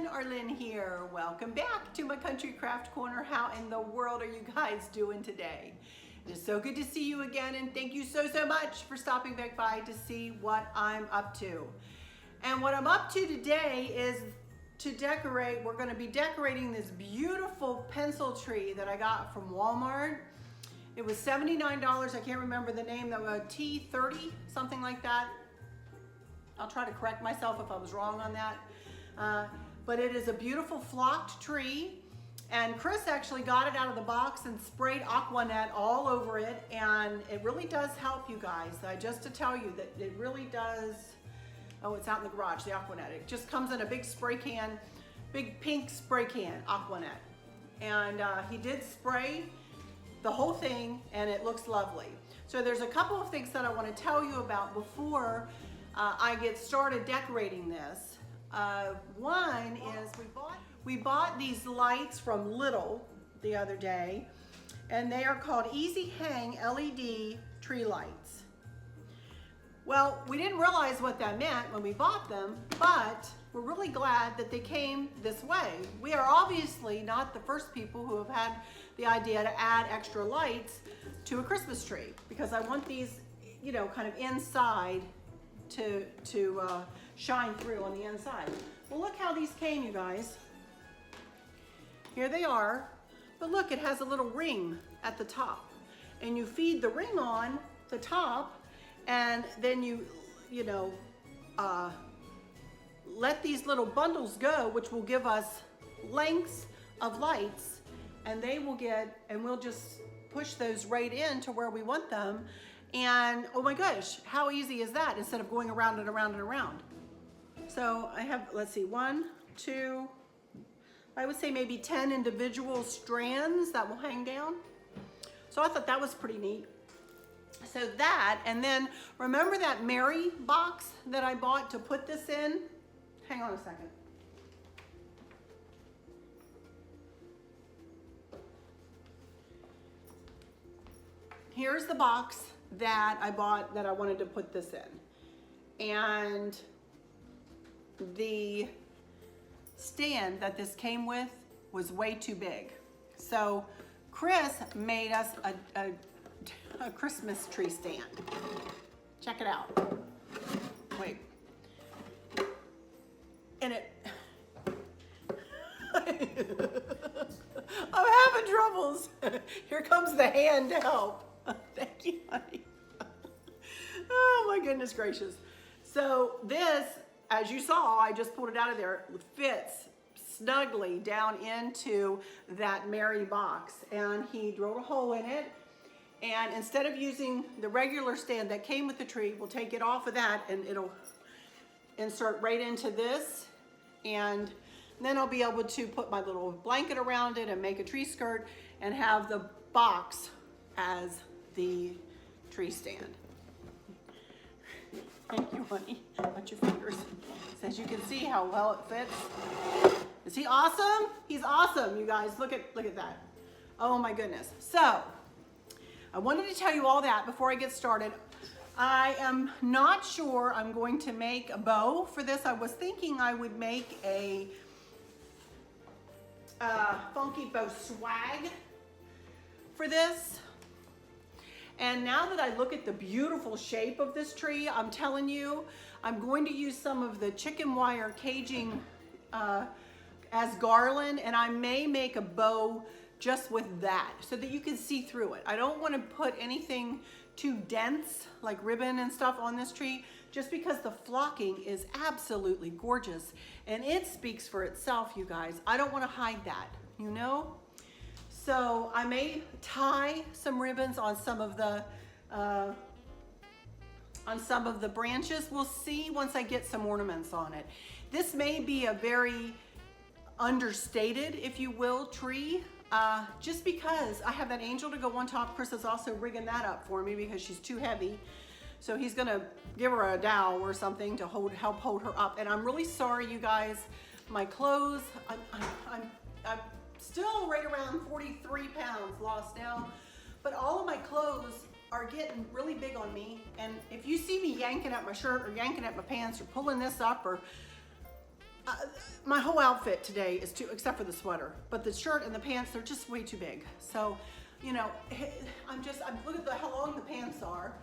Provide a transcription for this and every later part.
Arlynn here. Welcome back to my Country Craft Corner. How in the world are you guys doing today? It is so good to see you again, and thank you so much for stopping back by to see what I'm up to. And what I'm up to today is to decorate. We're going to be decorating this beautiful pencil tree that I got from Walmart. It was $79. I can't remember the name, though, T30, something like that. I'll try to correct myself if I was wrong on that. But it is a beautiful flocked tree, and Chris actually got it out of the box and sprayed Aquanet all over it, and it really does help you guys. Just to tell you that it really does. Oh, it's out in the garage, the Aquanet. It just comes in a big spray can, big pink spray can, Aquanet. And he did spray the whole thing, and it looks lovely. So there's a couple of things that I want to tell you about before I get started decorating this. One is we bought these lights from Lidl the other day, and they are called Easy Hang LED tree lights. Well, we didn't realize what that meant when we bought them, but we're really glad that they came this way. We are obviously not the first people who have had the idea to add extra lights to a Christmas tree, because I want these, you know, kind of inside to shine through on the inside. Well, look how these came, you guys. Here they are, but look, it has a little ring at the top, and you feed the ring on the top, and then you let these little bundles go, which will give us lengths of lights, and they will get, and we'll just push those right in to where we want them. And oh my gosh, how easy is that, instead of going around and around and around? So I have, let's see, 1, 2, I would say maybe 10 individual strands that will hang down. So I thought that was pretty neat. So that, and then remember that Mary box that I bought to put this in? Hang on a second. Here's the box that I bought that I wanted to put this in. And the stand that this came with was way too big. So Chris made us a Christmas tree stand. Check it out. Wait. And it, I'm having troubles. Here comes the hand to help. Thank you, honey. Oh my goodness gracious. So this, as you saw, I just pulled it out of there, fits snugly down into that Mary box. And he drilled a hole in it. And instead of using the regular stand that came with the tree, we'll take it off of that and it'll insert right into this. And then I'll be able to put my little blanket around it and make a tree skirt and have the box as the tree stand. Thank you, honey. Watch your fingers. So as you can see how well it fits. Is he awesome? He's awesome, you guys. Look at that. Oh my goodness. So I wanted to tell you all that before I get started. I am not sure I'm going to make a bow for this. I was thinking I would make a funky bow swag for this. And now that I look at the beautiful shape of this tree, I'm telling you, I'm going to use some of the chicken wire caging as garland, and I may make a bow just with that so that you can see through it. I don't want to put anything too dense like ribbon and stuff on this tree, just because the flocking is absolutely gorgeous and it speaks for itself, you guys. I don't want to hide that, you know? So I may tie some ribbons on some of the branches. We'll see once I get some ornaments on it. This may be a very understated, if you will, tree. Just because I have that angel to go on top. Chris is also rigging that up for me because she's too heavy. So he's gonna give her a dowel or something to help hold her up. And I'm really sorry, you guys. My clothes, I'm still right around 43 pounds lost now, but all of my clothes are getting really big on me. And if you see me yanking at my shirt or yanking at my pants or pulling this up or my whole outfit today is too, except for the sweater, but the shirt and the pants, they're just way too big. So, you know, I'm look at how long the pants are.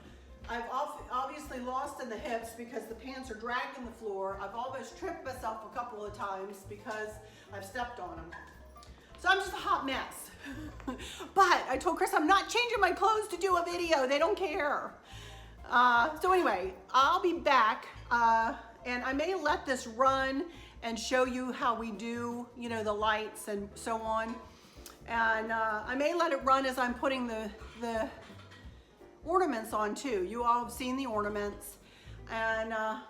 I've obviously lost in the hips because the pants are dragging the floor. I've almost tripped myself a couple of times because I've stepped on them. So I'm just a hot mess. But I told Chris I'm not changing my clothes to do a video. They don't care. So anyway, I'll be back and I may let this run and show you how we do, you know, the lights and so on. And I may let it run as I'm putting the ornaments on too. You all have seen the ornaments. And how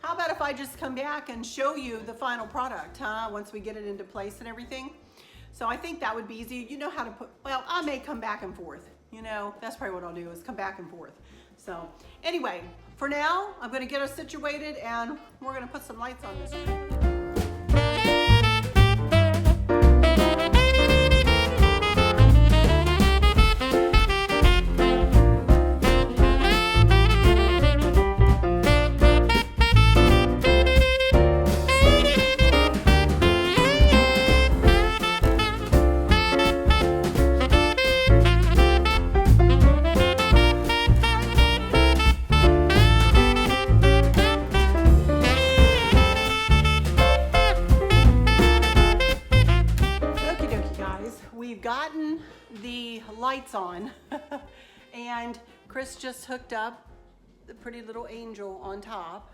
about if I just come back and show you the final product, huh? Once we get it into place and everything. So I think that would be easy. You know how to put, well, I may come back and forth. You know, that's probably what I'll do is come back and forth. So anyway, for now, I'm gonna get us situated and we're gonna put some lights on this. Gotten the lights on and Chris just hooked up the pretty little angel on top,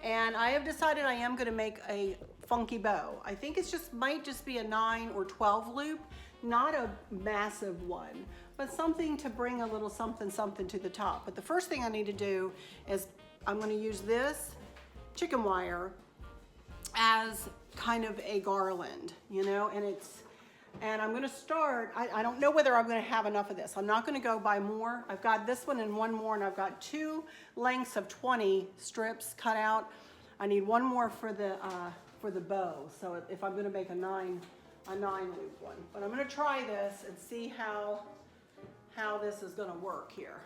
and I have decided I am going to make a funky bow. I think it's might just be a 9 or 12 loop, not a massive one, but something to bring a little something to the top. But the first thing I need to do is I'm going to use this chicken wire as kind of a garland, you know, and I'm gonna start, I don't know whether I'm gonna have enough of this. I'm not gonna go buy more. I've got this one and one more, and I've got 2 lengths of 20 strips cut out. I need one more for the bow. So if I'm gonna make a 9 loop one. But I'm gonna try this and see how this is gonna work here.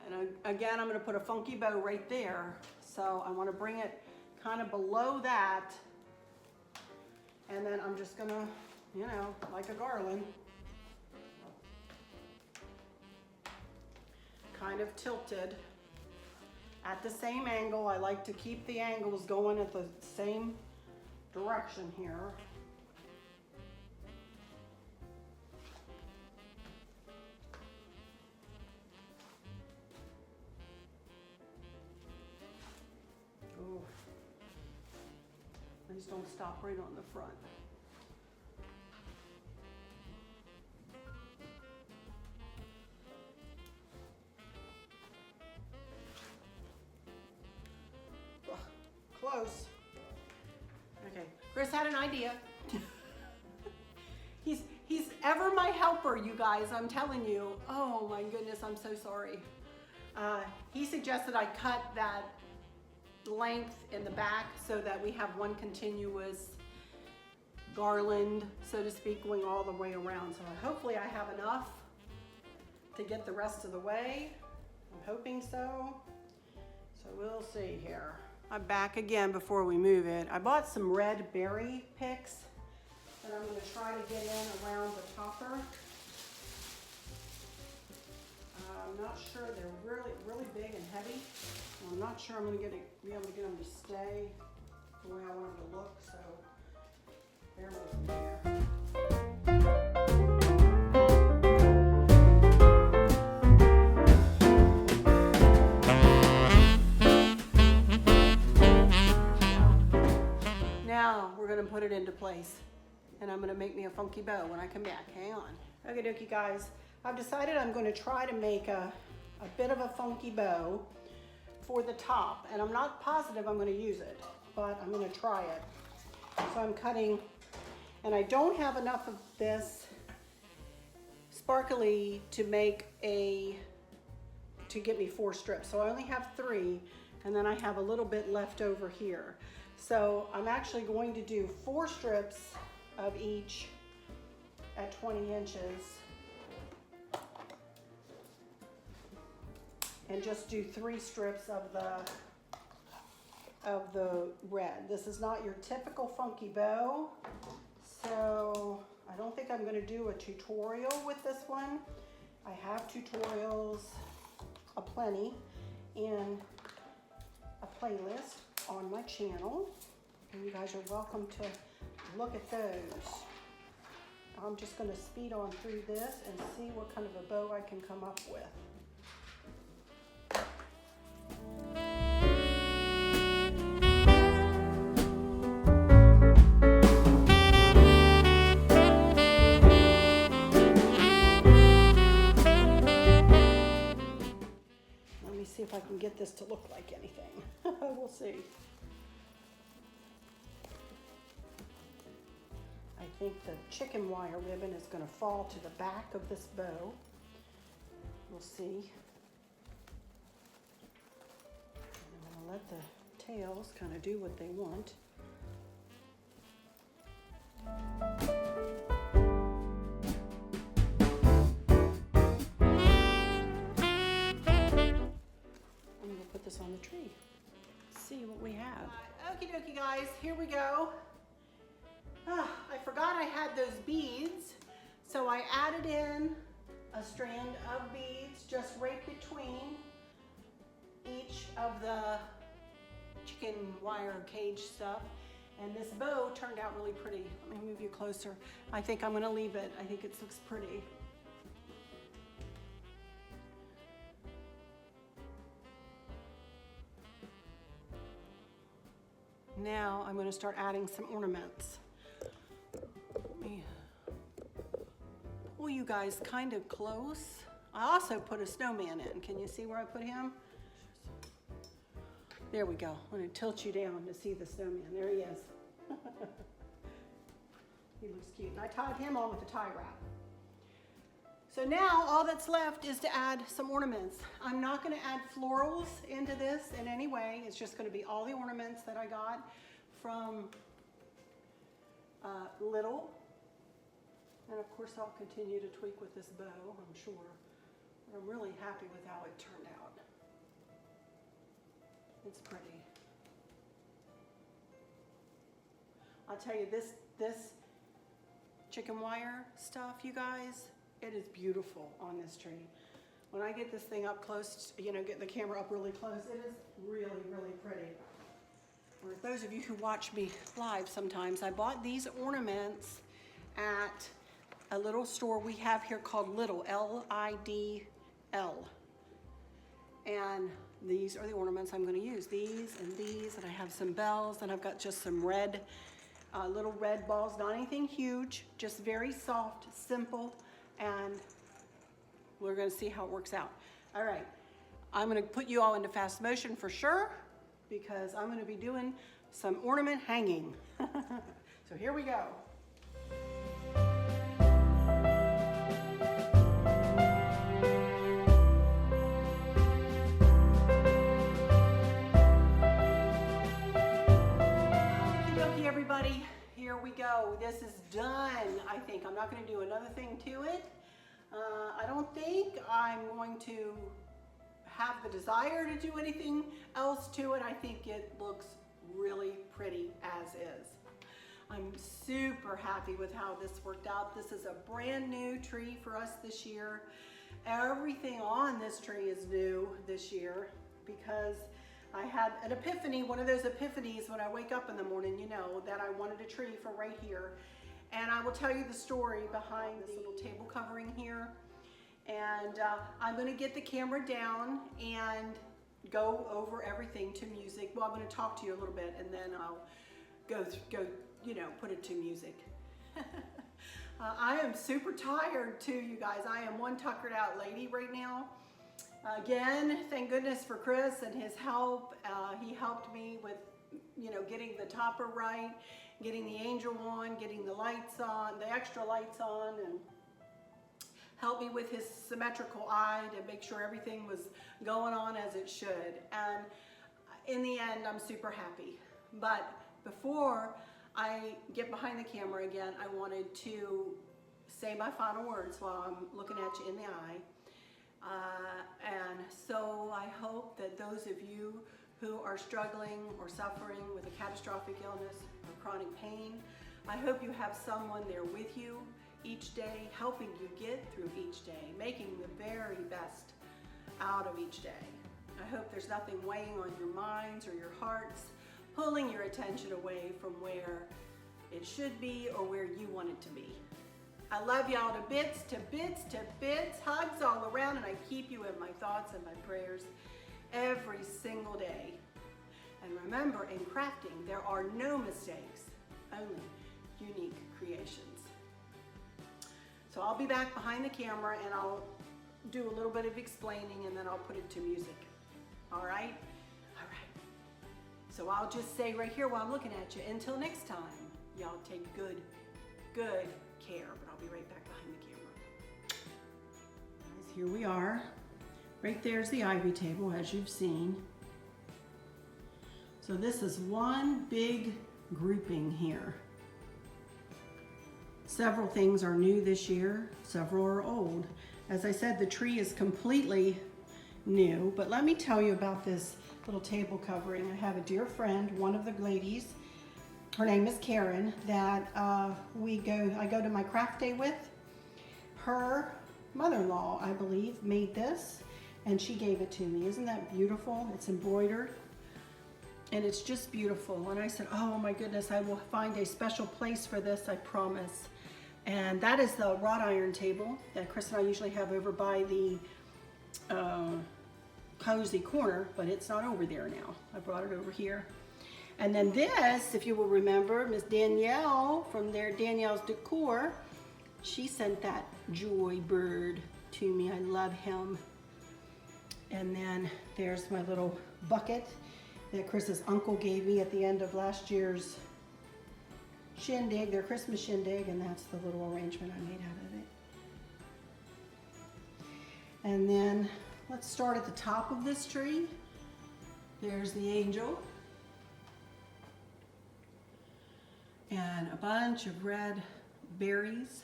And again, I'm gonna put a funky bow right there. So I wanna bring it kind of below that. And then I'm just gonna, you know, like a garland, kind of tilted at the same angle. I like to keep the angles going at the same direction here. Ooh. Please don't stop right on the front. Close. Okay, Chris had an idea. He's ever my helper, you guys, I'm telling you. Oh my goodness, I'm so sorry. He suggested I cut that length in the back so that we have one continuous garland, so to speak, going all the way around. So hopefully I have enough to get the rest of the way. I'm hoping so. So we'll see here. I'm back again before we move it. I bought some red berry picks that I'm going to try to get in around the topper. I'm not sure, they're really big and heavy. I'm not sure I'm going to be able to get them to stay the way I want them to look, so bear with me here. Now we're going to put it into place, and I'm going to make me a funky bow when I come back. Hang on. Okay, dokie guys, I've decided I'm going to try to make a bit of a funky bow for the top, and I'm not positive I'm going to use it, but I'm going to try it. So I'm cutting, and I don't have enough of this sparkly to get me 4 strips. So I only have 3, and then I have a little bit left over here. So I'm actually going to do 4 strips of each at 20 inches. And just do 3 strips of of the red. This is not your typical funky bow, so I don't think I'm going to do a tutorial with this one. I have tutorials aplenty in a playlist on my channel, and you guys are welcome to look at those. I'm just going to speed on through this and see what kind of a bow I can come up with. Let me see if I can get this to look like anything. We'll see. I think the chicken wire ribbon is going to fall to the back of this bow. We'll see. I'm going to let the tails kind of do what they want. I'm going to put this on the tree. See what we have. Okie dokie guys, here we go. I forgot I had those beads, so I added in a strand of beads just right between each of the chicken wire cage stuff, and this bow turned out really pretty. Let me move you closer. I think I'm going to leave it. I think it looks pretty. Now I'm going to start adding some ornaments. Let me pull you guys kind of close. I also put a snowman in. Can you see where I put him? There we go. I'm going to tilt you down to see the snowman. There he is. He looks cute. And I tied him on with a tie wrap. So now all that's left is to add some ornaments. I'm not going to add florals into this in any way. It's just going to be all the ornaments that I got from Little. And of course I'll continue to tweak with this bow, I'm sure. But I'm really happy with how it turned out. It's pretty. I'll tell you, this chicken wire stuff, you guys, it is beautiful on this tree. When I get this thing up close, you know, get the camera up really close, it is really, really pretty. For those of you who watch me live sometimes, I bought these ornaments at a little store we have here called Lidl, L-I-D-L. And these are the ornaments I'm going to use. These, and I have some bells, and I've got just some red, little red balls, not anything huge, just very soft, simple, and we're going to see how it works out. All right, I'm going to put you all into fast motion for sure, because I'm going to be doing some ornament hanging. So here we go. Okie dokie, everybody, here we go. This is done, I think. I'm not going to do another thing to it. I don't think I'm going to have the desire to do anything else to it. I think it looks really pretty as is. I'm super happy with how this worked out. This is a brand new tree for us this year. Everything on this tree is new this year because I had an epiphany, one of those epiphanies when I wake up in the morning, you know, that I wanted a tree for right here. And I will tell you the story behind this little table covering here. And I'm going to get the camera down and go over everything to music. Well, I'm going to talk to you a little bit, and then I'll go, you know, put it to music. I am super tired too, you guys. I am one tuckered out lady right now. Again, thank goodness for Chris and his help. He helped me with, you know, getting the topper right, getting the angel on, getting the lights on, the extra lights on, and helped me with his symmetrical eye to make sure everything was going on as it should. And in the end, I'm super happy. But before I get behind the camera again, I wanted to say my final words while I'm looking at you in the eye. And so I hope that those of you who are struggling or suffering with a catastrophic illness or chronic pain. I hope you have someone there with you each day, helping you get through each day, making the very best out of each day. I hope there's nothing weighing on your minds or your hearts, pulling your attention away from where it should be or where you want it to be. I love y'all to bits, to bits, to bits. Hugs all around, and I keep you in my thoughts and my prayers every single day. And remember, in crafting, there are no mistakes, only unique creations. So I'll be back behind the camera and I'll do a little bit of explaining and then I'll put it to music. All right? All right. So I'll just say right here while I'm looking at you, until next time, y'all take good care. But I'll be right back behind the camera. Guys, here we are. Right there's the ivy table, as you've seen. So this is one big grouping here. Several things are new this year, several are old. As I said, the tree is completely new, but let me tell you about this little table covering. I have a dear friend, one of the ladies, her name is Karen, that I go to my craft day with. Her mother-in-law, I believe, made this, and she gave it to me. Isn't that beautiful? It's embroidered, and it's just beautiful. And I said, oh my goodness, I will find a special place for this, I promise. And that is the wrought iron table that Chris and I usually have over by the cozy corner, but it's not over there now. I brought it over here. And then this, if you will remember, Miss Danielle from there, Danielle's Decor, she sent that joy bird to me. I love him. And then there's my little bucket that Chris's uncle gave me at the end of last year's shindig, their Christmas shindig, and that's the little arrangement I made out of it. And then let's start at the top of this tree. There's the angel. And a bunch of red berries,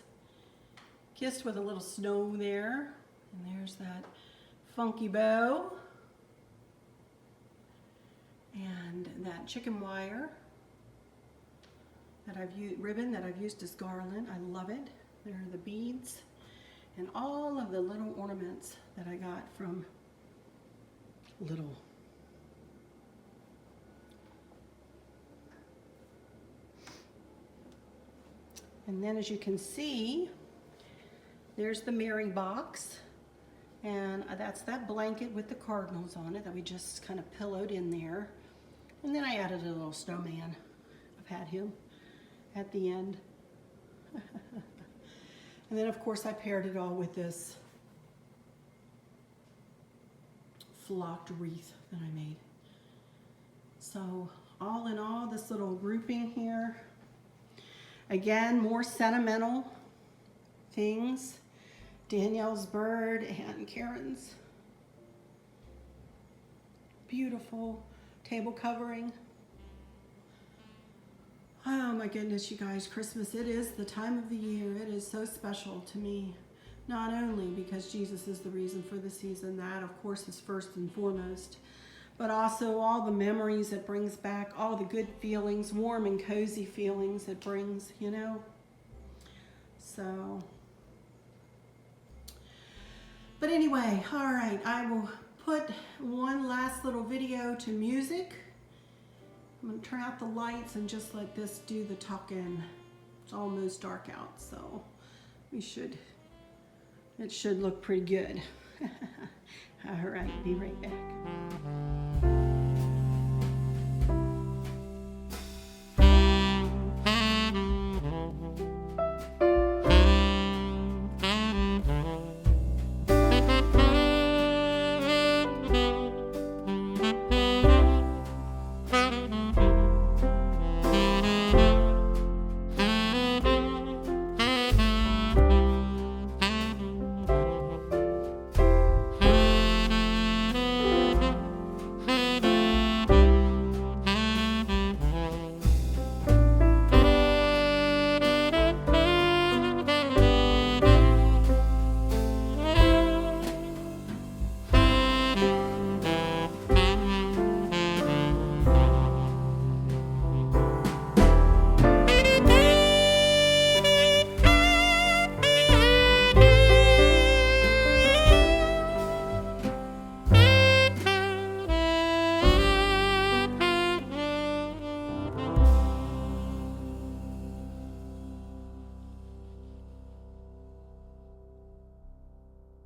kissed with a little snow there. And there's that funky bow. And that chicken wire that ribbon that I've used as garland. I love it. There are the beads and all of the little ornaments that I got from Little. And then as you can see, there's the Mary box, and that's that blanket with the cardinals on it that we just kind of pillowed in there. And then I added a little snowman. I've had him at the end. And then of course I paired it all with this flocked wreath that I made. So all in all, this little grouping here, again, more sentimental things. Danielle's bird and Karen's beautiful table covering. Oh my goodness, you guys, Christmas, it is the time of the year. It is so special to me. Not only because Jesus is the reason for the season, that of course is first and foremost, but also all the memories it brings back, all the good feelings, warm and cozy feelings it brings, you know. So, but anyway, all right, I will put one last little video to music. I'm gonna turn out the lights and just let this do the talking. It's almost dark out, so it should look pretty good. All right, be right back.